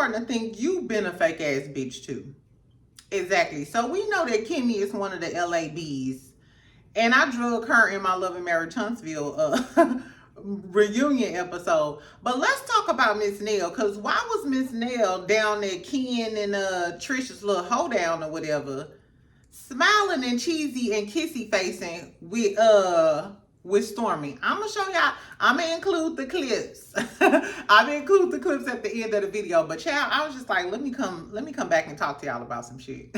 starting to think you've been a fake ass bitch too. Exactly. So we know that Kimmy is one of the LABs. And I drug her in my Love and Marriage Huntsville reunion episode. But let's talk about Miss Nell. Because why was Miss Nell down at Ken and Trisha's little hoedown or whatever, smiling and cheesy and kissy facing with Stormi? I'm gonna show y'all. I'm gonna include the clips. I'm gonna include the clips at the end of the video. But child, I was just like, let me come back and talk to y'all about some shit.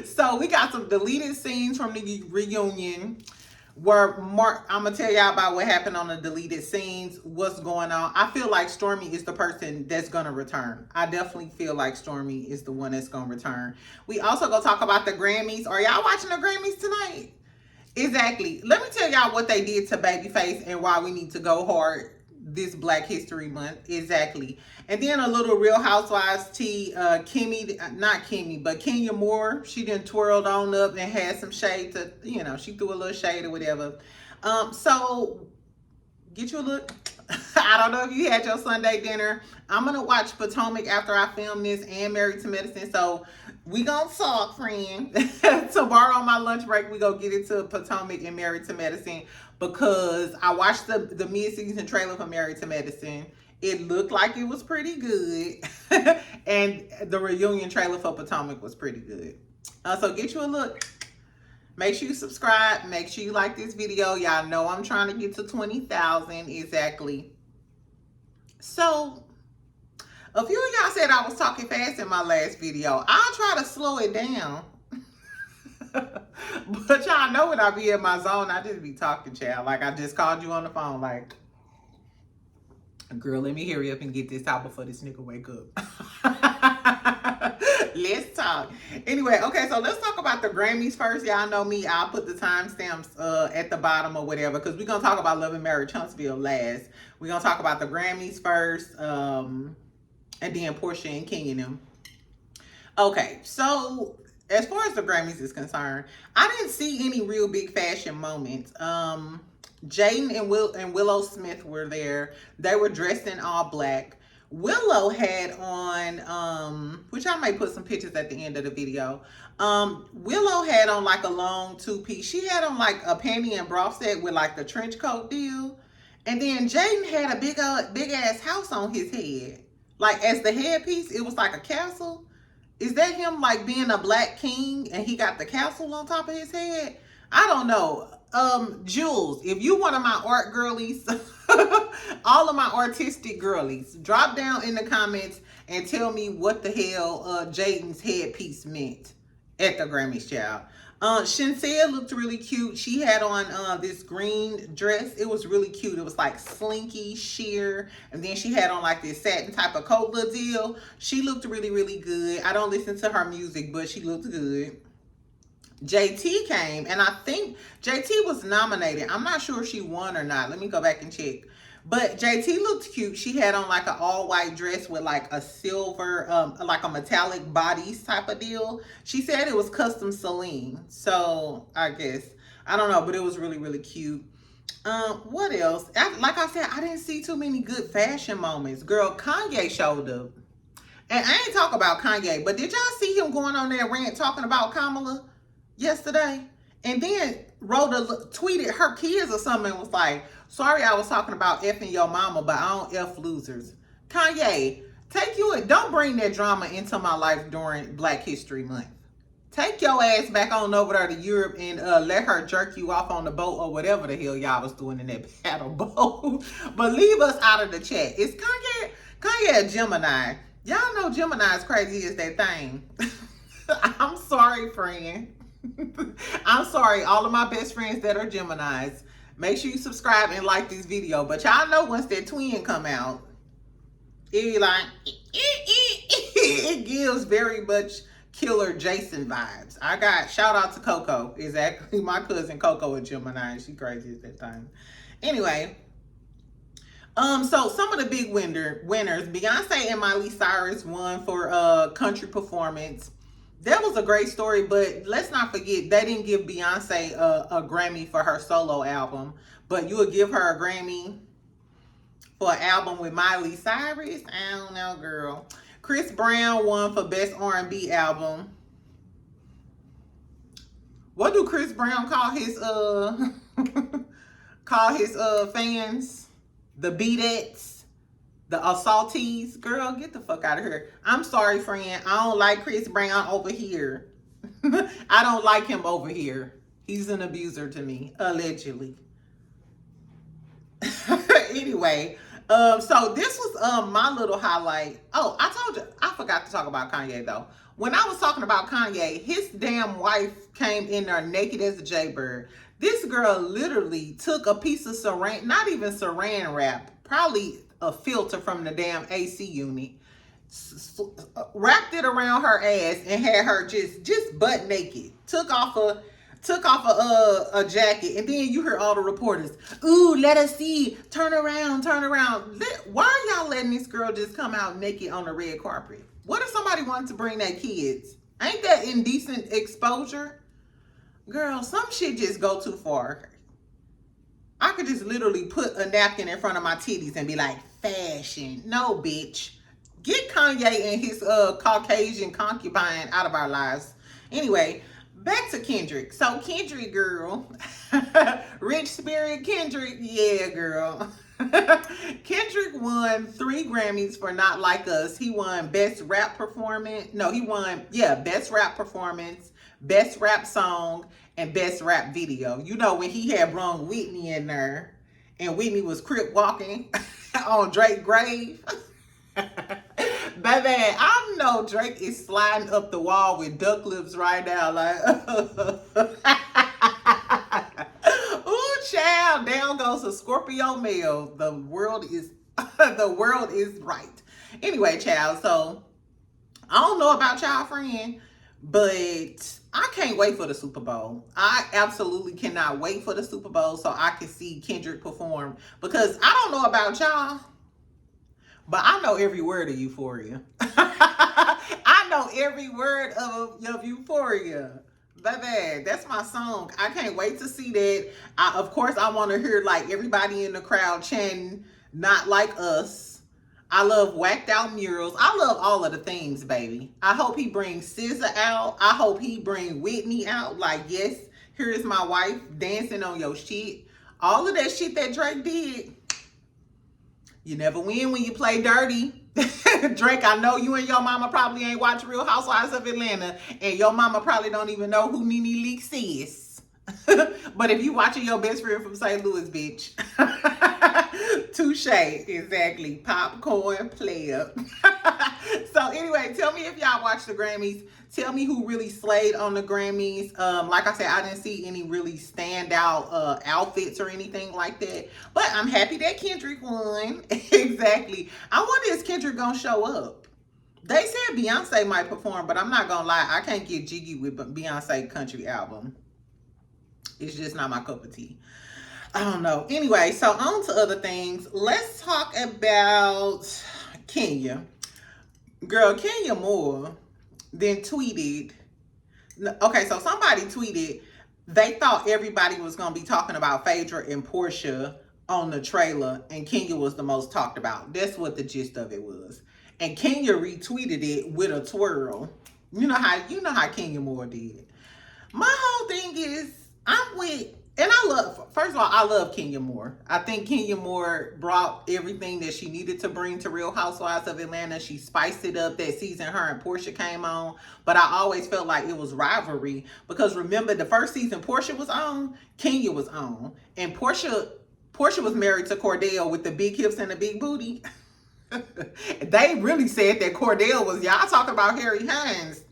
So we got some deleted scenes from the reunion where I'm gonna tell y'all about what happened on the deleted scenes, what's going on. I feel like Stormi is the person that's gonna return. I definitely feel like Stormi is the one that's gonna return. We also gonna talk about the Grammys. Are y'all watching the Grammys tonight? Exactly. Let me tell y'all what they did to Babyface and why we need to go hard this Black History Month. Exactly. And then a little Real Housewives tea. Not Kimmy, but Kenya Moore. She done twirled on up and had some shade to, she threw a little shade or whatever. So get you a look. I don't know if you had your Sunday dinner. I'm going to watch Potomac after I film this and Married to Medicine. So we gonna talk, friend. Tomorrow on my lunch break, we go get into Potomac and Married to Medicine because I watched the mid-season trailer for Married to Medicine. It looked like it was pretty good. And the reunion trailer for Potomac was pretty good. So get you a look. Make sure you subscribe. Make sure you like this video. Y'all know I'm trying to get to 20,000 exactly. So a few of y'all said I was talking fast in my last video. I'll try to slow it down. But y'all know when I be in my zone, I just be talking, child. Like I just called you on the phone like, girl, let me hurry up and get this out before this nigga wake up. Let's talk. Anyway, okay, so let's talk about the Grammys first. Y'all know me. I'll put the timestamps at the bottom or whatever because we're going to talk about Love and Marriage Huntsville last. We're going to talk about the Grammys first and then Porsha and King and them. Okay, so as far as the Grammys is concerned, I didn't see any real big fashion moments. Jaden and Willow Smith were there. They were dressed in all black. Willow had on, which I may put some pictures at the end of the video. Willow had on like a long two-piece. She had on like a panty and bra set with like the trench coat deal. And then Jaden had a big ass house on his head. Like as the headpiece, it was like a castle. Is that him like being a black king and he got the castle on top of his head? I don't know. Jules, if you one of my art girlies, all of my artistic girlies, drop down in the comments and tell me what the hell Jaden's headpiece meant at the Grammys, child. Shenseea looked really cute. She had on this green dress. It was really cute. It was like slinky, sheer. And then she had on like this satin type of coat little deal. She looked really, really good. I don't listen to her music, but she looked good. JT came, and I think JT was nominated. I'm not sure if she won or not. Let me go back and check. But JT looked cute. She had on like an all-white dress with like a silver, like a metallic bodice type of deal. She said it was custom Celine. So I guess, I don't know, but it was really, really cute. What else? Like I said, I didn't see too many good fashion moments. Girl, Kanye showed up. And I ain't talk about Kanye, but did y'all see him going on there rant talking about Kamala yesterday? And then tweeted her kids or something and was like, sorry I was talking about effing your mama, but I don't F losers. Kanye, don't bring that drama into my life during Black History Month. Take your ass back on over there to Europe and let her jerk you off on the boat or whatever the hell y'all was doing in that paddle boat. But leave us out of the chat. Is Kanye a Gemini? Y'all know Gemini is crazy as that thing. I'm sorry, friend. I'm sorry, all of my best friends that are Geminis. Make sure you subscribe and like this video. But y'all know once that twin come out, it be like, it gives very much Killer Jason vibes. Shout out to Coco. Exactly, my cousin Coco a Gemini, and she crazy as that thing. Anyway, so some of the big winners, Beyonce and Miley Cyrus won for country performance. That was a great story, but let's not forget, they didn't give Beyonce a Grammy for her solo album, but you would give her a Grammy for an album with Miley Cyrus? I don't know, girl. Chris Brown won for Best R&B Album. What do Chris Brown call his fans? The beatettes, the assaultees. Girl, get the fuck out of here. I'm sorry, friend. I don't like Chris Brown over here. I don't like him over here. He's an abuser to me, allegedly. Anyway, so this was my little highlight. Oh, I told you, I forgot to talk about Kanye though. When I was talking about Kanye, his damn wife came in there naked as a jaybird. This girl literally took a piece of saran, not even saran wrap, probably a filter from the damn AC unit, wrapped it around her ass and had her just butt naked. Took off a jacket, and then you heard all the reporters, ooh, let us see, turn around. Why are y'all letting this girl just come out naked on the red carpet? What if somebody wanted to bring their kids? Ain't that indecent exposure? Girl, some shit just go too far. I could just literally put a napkin in front of my titties and be like, fashion. No, bitch. Get Kanye and his Caucasian concubine out of our lives. Anyway, back to Kendrick. So Kendrick, girl, rich spirit Kendrick, yeah, girl. Kendrick won 3 Grammys for Not Like Us. He won Best Rap Performance. No, he won, Best Rap Performance, Best Rap Song, and Best Rap Video. You know, when he had brung Whitney in there, and Whitney was crip walking on Drake's grave. Baby, I know Drake is sliding up the wall with duck lips right now, like, ooh, child, down goes a Scorpio male. The world is right. Anyway, child, so I don't know about y'all, friend, but I can't wait for the Super Bowl. I absolutely cannot wait for the Super Bowl so I can see Kendrick perform, because I don't know about y'all, but I know every word of Euphoria. I know every word of Euphoria. Baby, that's my song. I can't wait to see that. Of course, I want to hear like everybody in the crowd chanting, Not Like Us. I love whacked out murals. I love all of the things, baby. I hope he brings SZA out. I hope he brings Whitney out. Like, yes, here is my wife dancing on your shit. All of that shit that Drake did. You never win when you play dirty. Drake, I know you and your mama probably ain't watched Real Housewives of Atlanta, and your mama probably don't even know who Nene Leakes is. But if you watching your best friend from St. Louis, bitch. Touche, exactly. Popcorn player. So anyway, tell me if y'all watched the Grammys. Tell me who really slayed on the Grammys. Like I said, I didn't see any really standout outfits or anything like that. But I'm happy that Kendrick won. Exactly. I wonder, is Kendrick gonna show up? They said Beyonce might perform, but I'm not gonna lie, I can't get jiggy with Beyonce country album. It's just not my cup of tea. I don't know. Anyway, so on to other things. Let's talk about Kenya. Girl, Kenya Moore then tweeted. Okay, so somebody tweeted they thought everybody was going to be talking about Phaedra and Porsha on the trailer, and Kenya was the most talked about. That's what the gist of it was. And Kenya retweeted it with a twirl. You know how Kenya Moore did. My whole thing is, first of all, I love Kenya Moore. I think Kenya Moore brought everything that she needed to bring to Real Housewives of Atlanta. She spiced it up that season her and Porsha came on. But I always felt like it was rivalry, because remember the first season Porsha was on, Kenya was on. And Porsha was married to Cordell with the big hips and the big booty. They really said that Cordell was, y'all talking about Harry Hines.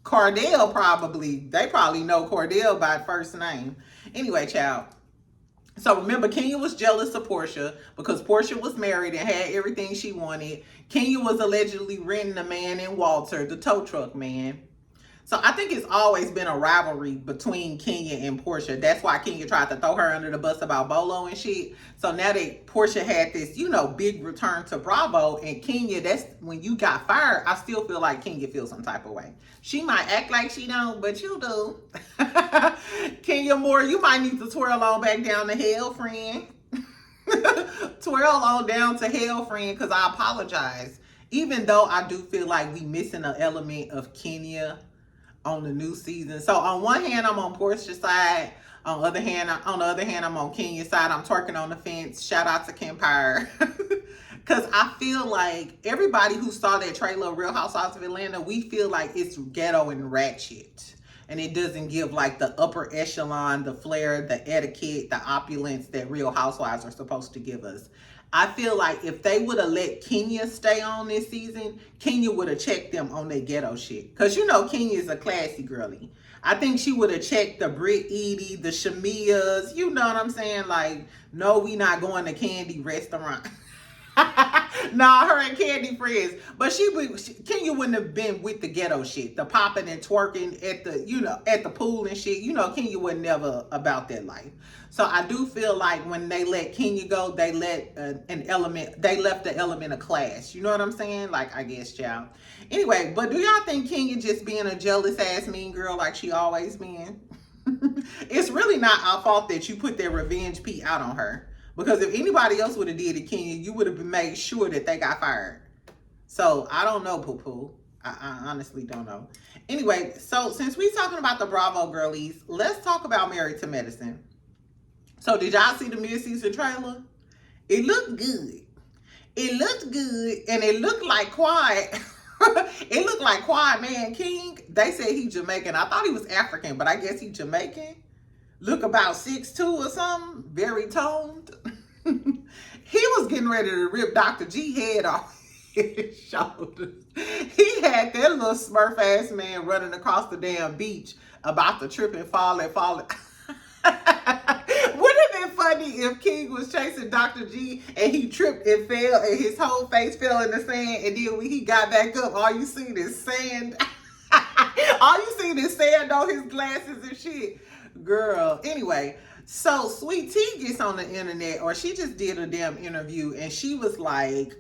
Cordell they probably know Cordell by first name. Anyway, child. So remember, Kenya was jealous of Porsha because Porsha was married and had everything she wanted. Kenya was allegedly renting a man in Walter, the tow truck man. So I think it's always been a rivalry between Kenya and Porsha. That's why Kenya tried to throw her under the bus about Bolo and shit. So now that Porsha had this, big return to Bravo, and Kenya, that's when you got fired, I still feel like Kenya feels some type of way. She might act like she don't, but you do. Kenya Moore, you might need to twirl on back down to hell, friend. Twirl on down to hell, friend, because I apologize. Even though I do feel like we missing an element of Kenya on the new season. So on one hand, I'm on Porsha's side. On the other hand, I'm on Kenya's side. I'm twerking on the fence. Shout out to Kempire. Because I feel like everybody who saw that trailer of Real Housewives of Atlanta, we feel like it's ghetto and ratchet. And it doesn't give like the upper echelon, the flair, the etiquette, the opulence that Real Housewives are supposed to give us. I feel like if they would have let Kenya stay on this season, Kenya would have checked them on their ghetto shit. Because you know Kenya is a classy girly. I think she would have checked the Brit Edie, the Shamias, you know what I'm saying? Like, no, we not going to Candy restaurant. Nah, her and Candy friends. But Kenya wouldn't have been with the ghetto shit. The popping and twerking at the pool and shit. You know, Kenya was never about that life. So I do feel like when they let Kenya go, they left the element of class. You know what I'm saying? Like, I guess, y'all. Anyway, but do y'all think Kenya just being a jealous ass mean girl like she always been? It's really not our fault that you put that revenge P out on her. Because if anybody else would have did it, Kenya, you would have made sure that they got fired. So I don't know, poo-poo. I honestly don't know. Anyway, so since we talking about the Bravo girlies, let's talk about Married to Medicine. So did y'all see the mid-season trailer? It looked good. It looked good, and it looked like Quiet. It looked like Quiet Man King. They said he Jamaican. I thought he was African, but I guess he Jamaican. Look about 6'2" or something. Very toned. He was getting ready to rip Dr. G head off his shoulders. He had that little smurf ass man running across the damn beach about to trip and fall. Wouldn't it have been funny if King was chasing Dr. G and he tripped and fell and his whole face fell in the sand, and then when he got back up, all you seen is sand. All you seen is sand on his glasses and shit. Girl. Anyway, so Sweet Tea gets on the internet, or she just did a damn interview, and she was like,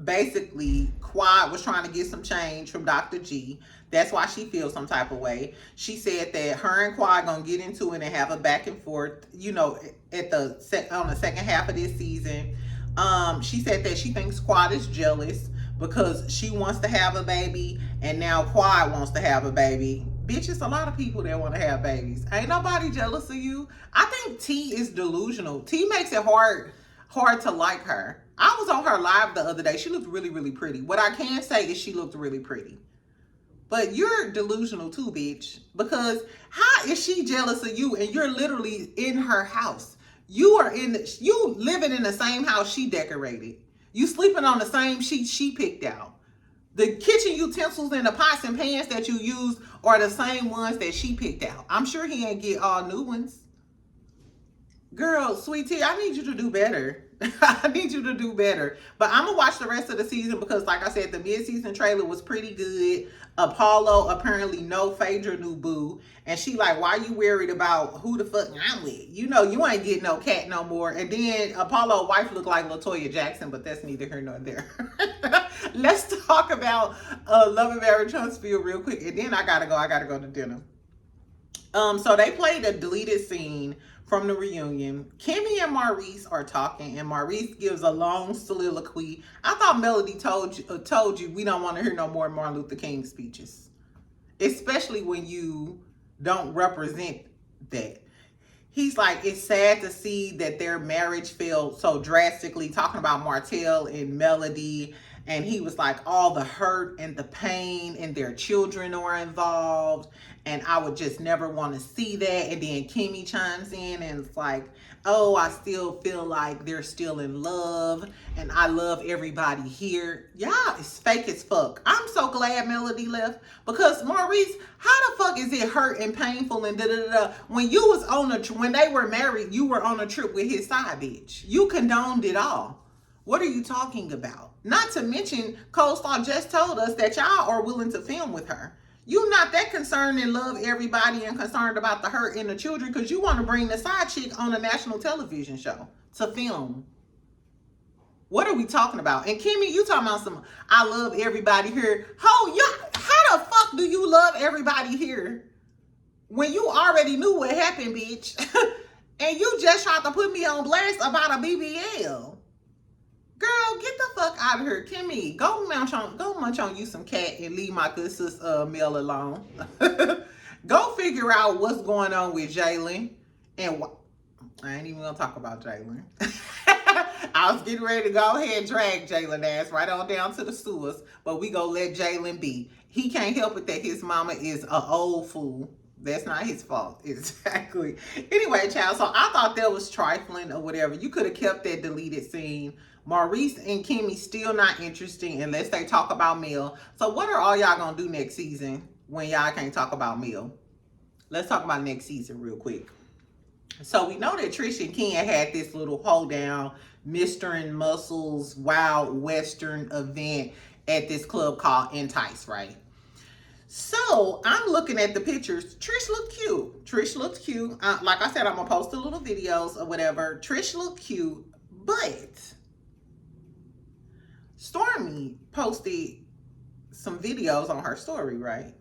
basically, Quad was trying to get some change from Dr. G. That's why she feels some type of way. She said that her and Quad gonna get into it and have a back and forth, you know, on the second half of this season. She said that she thinks Quad is jealous because she wants to have a baby, and now Quad wants to have a baby. Bitch, it's a lot of people that want to have babies. Ain't nobody jealous of you. I think T is delusional. T makes it hard to like her. I was on her live the other day. She looked really, really pretty. What I can say is she looked really pretty. But you're delusional too, bitch. Because how is she jealous of you and you're literally in her house? You living in the same house she decorated. You sleeping on the same sheet she picked out. The kitchen utensils and the pots and pans that you use are the same ones that she picked out. I'm sure he ain't get all new ones. Girl, Sweet Tea, I need you to do better. I need you to do better. But I'm going to watch the rest of the season because, like I said, the mid-season trailer was pretty good. Apollo apparently know Phaedra knew boo. And she like, why you worried about who the fuck I'm with? You know, you ain't getting no cat no more. And then Apollo's wife looked like LaToya Jackson, but that's neither here nor there. Let's talk about Love and Marriage Huntsville real quick. And then I gotta go to dinner. So they played a deleted scene from the reunion. Kimmy and Maurice are talking, and Maurice gives a long soliloquy. I thought Melody told you we don't want to hear no more Martin Luther King speeches, especially when you don't represent that. He's like, it's sad to see that their marriage failed so drastically, talking about Martell and Melody. And he was like, all the hurt and the pain and their children are involved. And I would just never want to see that. And then Kimmy chimes in and it's like, oh, I still feel like they're still in love. And I love everybody here. Yeah, it's fake as fuck. I'm so glad Melody left. Because Maurice, how the fuck is it hurt and painful and da-da-da-da? When you was when they were married, you were on a trip with his side bitch. You condoned it all. What are you talking about? Not to mention, Co-Star just told us that y'all are willing to film with her. You're not that concerned and love everybody and concerned about the hurt and the children because you want to bring the side chick on a national television show to film. What are we talking about? And Kimmy, you talking about some, I love everybody here. How the fuck do you love everybody here when you already knew what happened, bitch? And you just tried to put me on blast about a BBL. Girl, get the fuck out of here. Kimmy, go munch on you some cat and leave my good sis Mel alone. Go figure out what's going on with Jalen. And I ain't even gonna talk about Jalen. I was getting ready to go ahead and drag Jalen ass right on down to the sewers, but we gonna let Jalen be. He can't help it that his mama is a old fool. That's not his fault. Exactly. Anyway, child, so I thought that was trifling or whatever. You could have kept that deleted scene. Maurice and Kimmy still not interesting unless they talk about Mel. So what are all y'all gonna do next season when y'all can't talk about Mel? Let's talk about next season real quick. So we know that Trish and Ken had this little hold down, Mr. and Muscles Wild Western event at this club called Entice, right? So I'm looking at the pictures. Trish looked cute. Trish looked cute. Like I said, I'm gonna post a little videos or whatever. Trish looked cute, but Stormi posted some videos on her story, right?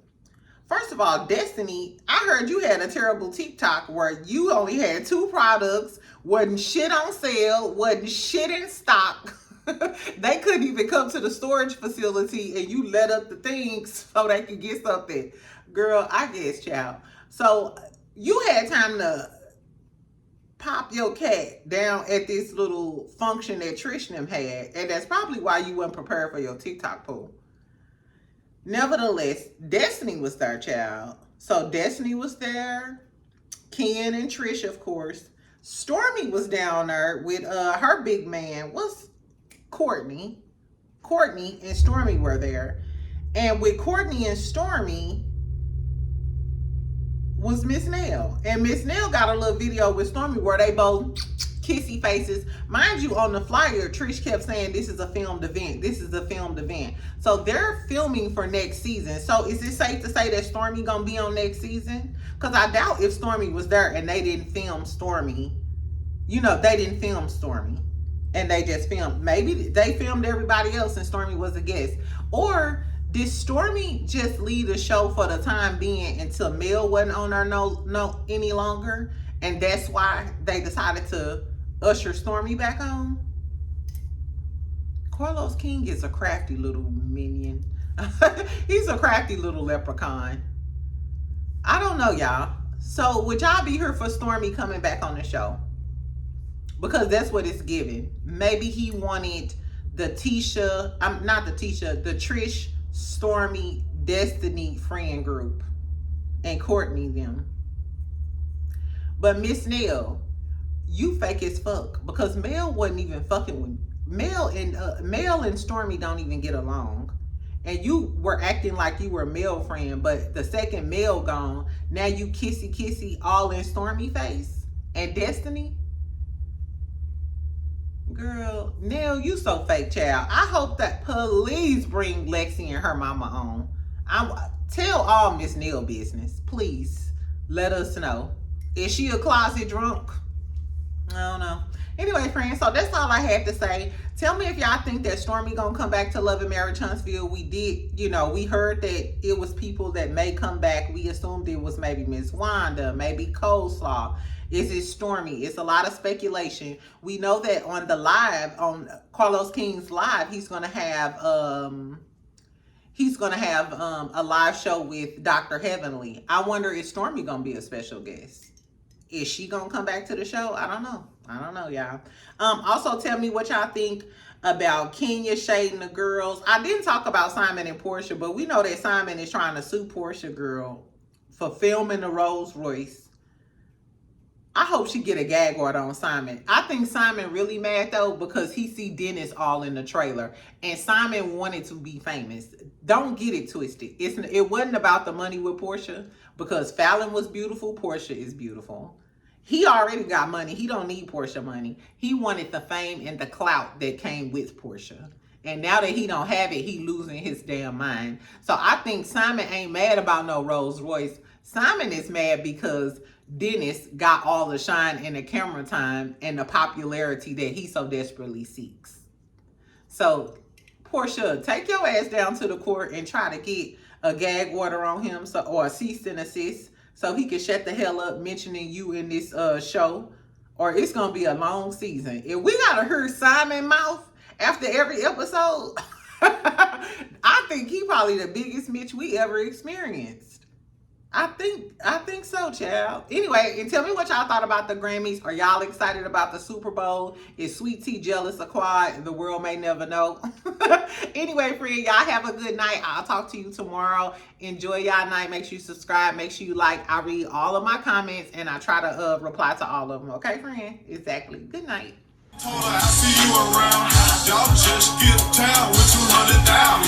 First of all, Destiny, I heard you had a terrible TikTok where you only had 2 products, wasn't shit on sale, wasn't shit in stock. They couldn't even come to the storage facility and you let up the things so they could get something. Girl, I guess, child. So you had time to pop your cat down at this little function that Trish and them had, and that's probably why you weren't prepared for your TikTok poll. Nevertheless, Destiny was there, child. So Destiny was there. Ken and Trish, of course. Stormi was down there with her big man. What's Courtney? Courtney and Stormi were there. And with Courtney and Stormi was Miss Nell. And Miss Nell got a little video with Stormi where they both kissy faces. Mind you, on the flyer, Trish kept saying this is a filmed event. This is a filmed event. So they're filming for next season. So is it safe to say that Stormi gonna be on next season? Because I doubt if Stormi was there and they didn't film Stormi. You know, they didn't film Stormi. And they just filmed. Maybe they filmed everybody else and Stormi was a guest. Or did Stormi just leave the show for the time being until Mel wasn't on her no any longer? And that's why they decided to usher Stormi back on? Carlos King is a crafty little minion. He's a crafty little leprechaun. I don't know, y'all. So would y'all be here for Stormi coming back on the show? Because that's what it's giving. Maybe he wanted the Tisha, not the Tisha, the Trish, Stormi, Destiny friend group and Courtney them. But Miss Nell, you fake as fuck, because Mel wasn't even fucking with Mel and Stormi don't even get along. And you were acting like you were a Mel friend, but the second Mel gone, now you kissy all in Stormi face and Destiny. Girl, Nell, you so fake, child. I hope that police bring Lexi and her mama on. Tell all Miss Nell business, please. Let us know. Is she a closet drunk? I don't know. Anyway, friends, so that's all I had to say. Tell me if y'all think that Stormi gonna come back to Love and Marriage Huntsville. We did, we heard that it was people that may come back. We assumed it was maybe Miss Wanda, maybe Coleslaw. Is it Stormi? It's a lot of speculation. We know that on the live, on Carlos King's live, he's gonna have a live show with Dr. Heavenly. I wonder, is Stormi gonna be a special guest? Is she gonna come back to the show? I don't know, y'all. Also, tell me what y'all think about Kenya shading the girls. I didn't talk about Simon and Porsha, but we know that Simon is trying to sue Porsha girl for filming the Rolls Royce. I hope she get a gag order on Simon. I think Simon really mad though because he see Dennis all in the trailer, and Simon wanted to be famous. Don't get it twisted. It wasn't about the money with Porsha, because Fallon was beautiful. Porsha is beautiful. He already got money. He don't need Porsha money. He wanted the fame and the clout that came with Porsha. And now that he don't have it, he losing his damn mind. So I think Simon ain't mad about no Rolls Royce. Simon is mad because Dennis got all the shine and the camera time and the popularity that he so desperately seeks. So Porsha, take your ass down to the court and try to get a gag order on him, or a cease and assist, so he can shut the hell up mentioning you in this show, or it's gonna be a long season. If we gotta hear Simon mouth after every episode. I think he probably the biggest Mitch we ever experienced. I think so, child. Anyway, and tell me what y'all thought about the Grammys. Are y'all excited about the Super Bowl? Is Sweet Tea jealous of Quad? The world may never know. Anyway, friend, y'all have a good night. I'll talk to you tomorrow. Enjoy y'all night. Make sure you subscribe. Make sure you like. I read all of my comments and I try to reply to all of them. Okay, friend? Exactly. Good night. I see you around. Y'all just get down with 200 down.